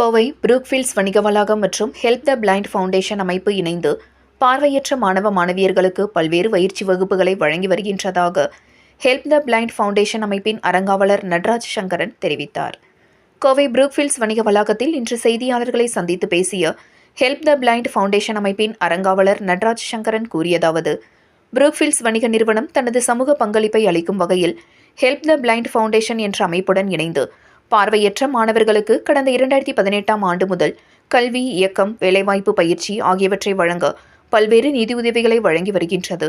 கோவை புரூக்ஃபீல்ட்ஸ் வணிக வளாகம் மற்றும் ஹெல்ப் த பிளைண்ட் ஃபவுண்டேஷன் அமைப்பு இணைந்து பார்வையற்ற மாணவ மாணவியர்களுக்கு பல்வேறு பயிற்சி வகுப்புகளை வழங்கி வருகின்றதாக ஹெல்ப் த பிளைண்ட் ஃபவுண்டேஷன் அமைப்பின் அறங்காவலர் நடராஜ் சங்கரன் தெரிவித்தார். கோவை புரூக்ஃபீல்ட்ஸ் வணிக வளாகத்தில் இன்று செய்தியாளர்களை சந்தித்து பேசிய ஹெல்ப் த பிளைண்ட் ஃபவுண்டேஷன் அமைப்பின் அறங்காவலர் நடராஜ் சங்கரன் கூறியதாவது, புரூக்ஃபீல்ட்ஸ் வணிக நிறுவனம் தனது சமூக பங்களிப்பை அளிக்கும் வகையில் ஹெல்ப் த பிளைண்ட் ஃபவுண்டேஷன் என்ற அமைப்புடன் இணைந்து பார்வையற்ற மாணவர்களுக்கு கடந்த 2018ஆம் ஆண்டு முதல் கல்வி, இயக்கம், வேலைவாய்ப்பு பயிற்சி ஆகியவற்றை வழங்க பல்வேறு நிதியுதவிகளை வழங்கி வருகின்றது.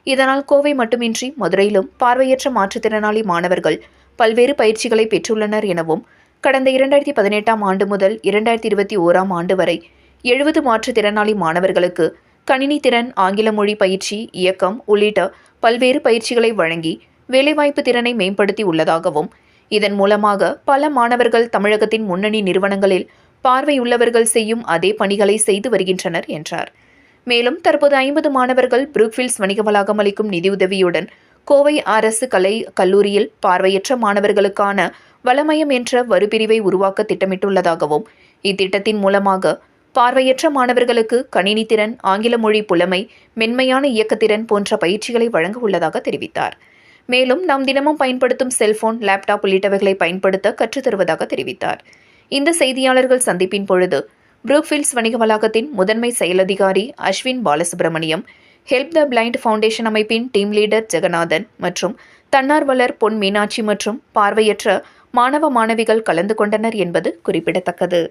இதனால் கோவை மட்டுமின்றி மதுரையிலும் பார்வையற்ற மாற்றுத்திறனாளி மாணவர்கள் பல்வேறு பயிற்சிகளை பெற்றுள்ளனர் எனவும், கடந்த 2018ஆம் ஆண்டு முதல் 2021ஆம் ஆண்டு வரை 70 மாற்றுத்திறனாளி மாணவர்களுக்கு கணினி திறன், ஆங்கில மொழி பயிற்சி, இயக்கம் உள்ளிட்ட பல்வேறு பயிற்சிகளை வழங்கி வேலைவாய்ப்பு திறனை மேம்படுத்தி உள்ளதாகவும், இதன் மூலமாக பல மாணவர்கள் தமிழகத்தின் முன்னணி நிறுவனங்களில் பார்வையுள்ளவர்கள் செய்யும் அதே பணிகளை செய்து வருகின்றனர் என்றார். மேலும் தற்போது 50 மாணவர்கள் புரூக்ஃபீல்ட்ஸ் வணிக வளாகம் அளிக்கும் நிதியுதவியுடன் கோவை அரசு கலை கல்லூரியில் பார்வையற்ற மாணவர்களுக்கான வளமயம் என்ற வறுபிரிவை உருவாக்க திட்டமிட்டுள்ளதாகவும், இத்திட்டத்தின் மூலமாக பார்வையற்ற மாணவர்களுக்கு கணினி திறன், ஆங்கில மொழி புலமை, மென்மையான இயக்கத்திறன் போன்ற பயிற்சிகளை வழங்க உள்ளதாக தெரிவித்தார். மேலும் நாம் தினமும் பயன்படுத்தும் செல்போன், லேப்டாப் உள்ளிட்டவைகளை பயன்படுத்த கற்றுத்தருவதாக தெரிவித்தார். இந்த செய்தியாளர்கள் சந்திப்பின் பொழுது புரூக்ஃபீல்ட்ஸ் வணிக வளாகத்தின் முதன்மை செயலதிகாரி Ashwin Balasubramaniam, help the blind foundation அமைப்பின் டீம் லீடர் ஜெகநாதன் மற்றும் தன்னார்வலர் பொன் மீனாட்சி மற்றும் பார்வையற்ற மாணவ மாணவிகள் கலந்து கொண்டனர் என்பது குறிப்பிடத்தக்கது.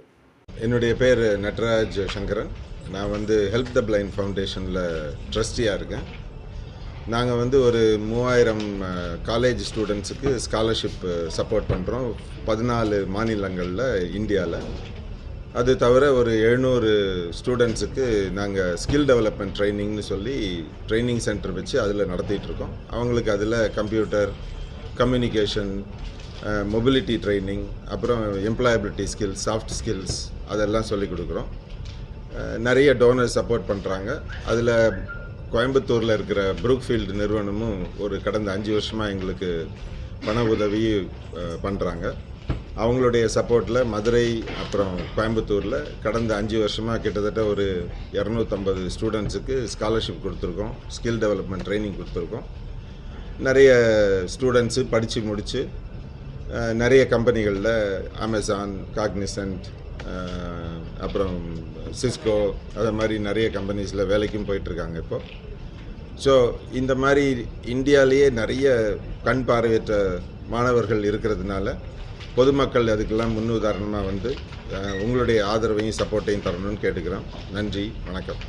என்னுடைய பேர் நடராஜ் சங்கரன். நான் ஹெல்ப் த பிளைண்ட் ஃபவுண்டேஷனில் ட்ரஸ்டியாக இருக்கேன். நாங்கள் ஒரு 3000 காலேஜ் ஸ்டூடெண்ட்ஸுக்கு ஸ்காலர்ஷிப் சப்போர்ட் பண்ணுறோம் 14 மாநிலங்களில் இந்தியாவில். அது தவிர ஒரு 700 ஸ்டூடெண்ட்ஸுக்கு நாங்கள் ஸ்கில் டெவலப்மெண்ட் ட்ரைனிங்னு சொல்லி ட்ரைனிங் சென்டர் வச்சு அதில் நடத்திட்டுருக்கோம். அவங்களுக்கு அதில் கம்ப்யூட்டர், கம்யூனிகேஷன், மொபிலிட்டி ட்ரைனிங், அப்புறம் எம்ப்ளாயபிலிட்டி ஸ்கில்ஸ், சாஃப்ட் ஸ்கில்ஸ் அதெல்லாம் சொல்லிக் கொடுக்குறோம். நிறைய டோனர்ஸ் சப்போர்ட் பண்ணுறாங்க. அதில் கோயம்புத்தூரில் இருக்கிற புரூக்ஃபீல்டு நிறுவனமும் கடந்த 5 வருஷமாக எங்களுக்கு பண உதவி பண்ணுறாங்க. அவங்களுடைய சப்போர்ட்டில் மதுரை அப்புறம் கோயம்புத்தூரில் கடந்த 5 வருஷமாக கிட்டத்தட்ட ஒரு 250 ஸ்டூடெண்ட்ஸுக்கு ஸ்காலர்ஷிப் கொடுத்துருக்கோம், ஸ்கில் டெவலப்மெண்ட் ட்ரைனிங் கொடுத்துருக்கோம். நிறைய ஸ்டூடெண்ட்ஸு படித்து முடித்து நிறைய கம்பெனிகளில் அமேசான், காக்னிசன்ட், அப்புறம் சிஸ்கோ அதை மாதிரி நிறைய கம்பெனிஸில் வேலைக்கும் போயிட்டுருக்காங்க இப்போ. ஸோ இந்த மாதிரி இந்தியாவிலேயே நிறைய கண் பார்வையற்ற மாணவர்கள் இருக்கிறதுனால பொதுமக்கள் அதுக்கெல்லாம் முன்னுதாரணமாக உங்களுடைய ஆதரவையும் சப்போர்ட்டையும் தரணும்னு கேட்டுக்கிறோம். நன்றி, வணக்கம்.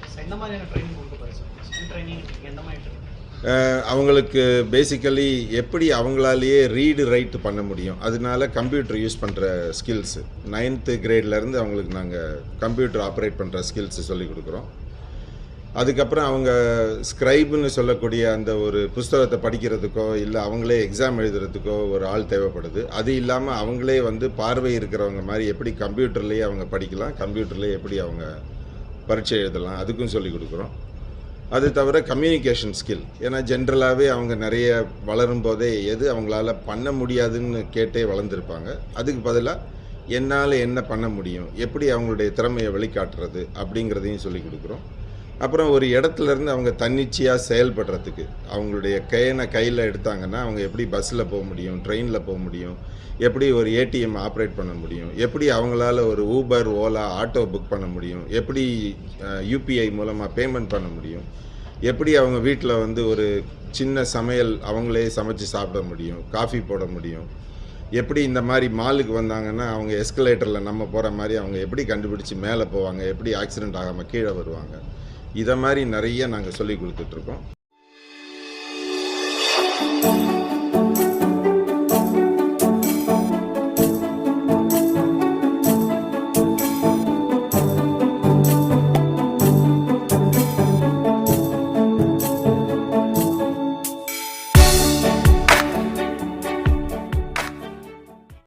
அவங்களுக்கு பேசிக்கலி எப்படி அவங்களாலேயே ரீடு ரைட் பண்ண முடியும், அதனால கம்ப்யூட்டர் யூஸ் பண்ணுற ஸ்கில்ஸு 9th கிரேட்லேருந்து அவங்களுக்கு நாங்கள் கம்ப்யூட்டர் ஆப்ரேட் பண்ணுற ஸ்கில்ஸு சொல்லிக் கொடுக்குறோம். அதுக்கப்புறம் அவங்க ஸ்க்ரைப்னு சொல்லக்கூடிய அந்த ஒரு புஸ்தகத்தை படிக்கிறதுக்கோ இல்லை அவங்களே எக்ஸாம் எழுதுறதுக்கோ ஒரு ஆள் தேவைப்படுது. அது இல்லாமல் அவங்களே பார்வை இருக்கிறவங்க மாதிரி எப்படி கம்ப்யூட்டர்லேயே அவங்க படிக்கலாம், கம்ப்யூட்டர்லேயே எப்படி அவங்க பரீட்சை எழுதலாம், அதுக்கும் சொல்லிக் கொடுக்குறோம். அது தவிர கம்யூனிகேஷன் ஸ்கில், ஏன்னா ஜென்ரலாகவே அவங்க நிறைய வளரும் போதே எது அவங்களால பண்ண முடியாதுன்னு கேட்டே வளர்ந்துருப்பாங்க. அதுக்கு பதிலாக என்னால் என்ன பண்ண முடியும், எப்படி அவங்களுடைய திறமையை வெளிக்காட்டுறது அப்படிங்கிறதையும் சொல்லிக் கொடுக்குறோம். அப்புறம் ஒரு இடத்துலேருந்து அவங்க தன்னிச்சையாக செயல்படுறதுக்கு அவங்களுடைய கையில் எடுத்தாங்கன்னா அவங்க எப்படி பஸ்ஸில் போக முடியும், ட்ரெயினில் போக முடியும், எப்படி ஒரு ஏடிஎம் ஆப்ரேட் பண்ண முடியும், எப்படி அவங்களால ஒரு ஊபர், ஓலா, ஆட்டோ புக் பண்ண முடியும், எப்படி யூபிஐ மூலமாக பேமெண்ட் பண்ண முடியும், எப்படி அவங்க வீட்டில் ஒரு சின்ன சமையல் அவங்களே சமைச்சு சாப்பிட முடியும், காஃபி போட முடியும், எப்படி இந்த மாதிரி மாலுக்கு வந்தாங்கன்னா அவங்க எஸ்கலேட்டரில் நம்ம போகிற மாதிரி அவங்க எப்படி கண்டுபிடிச்சி மேலே போவாங்க, எப்படி ஆக்சிடெண்ட் ஆகாமல் கீழே வருவாங்க, இதை மாதிரி நிறைய நாங்கள் சொல்லி கொடுத்துட்ருக்கோம்.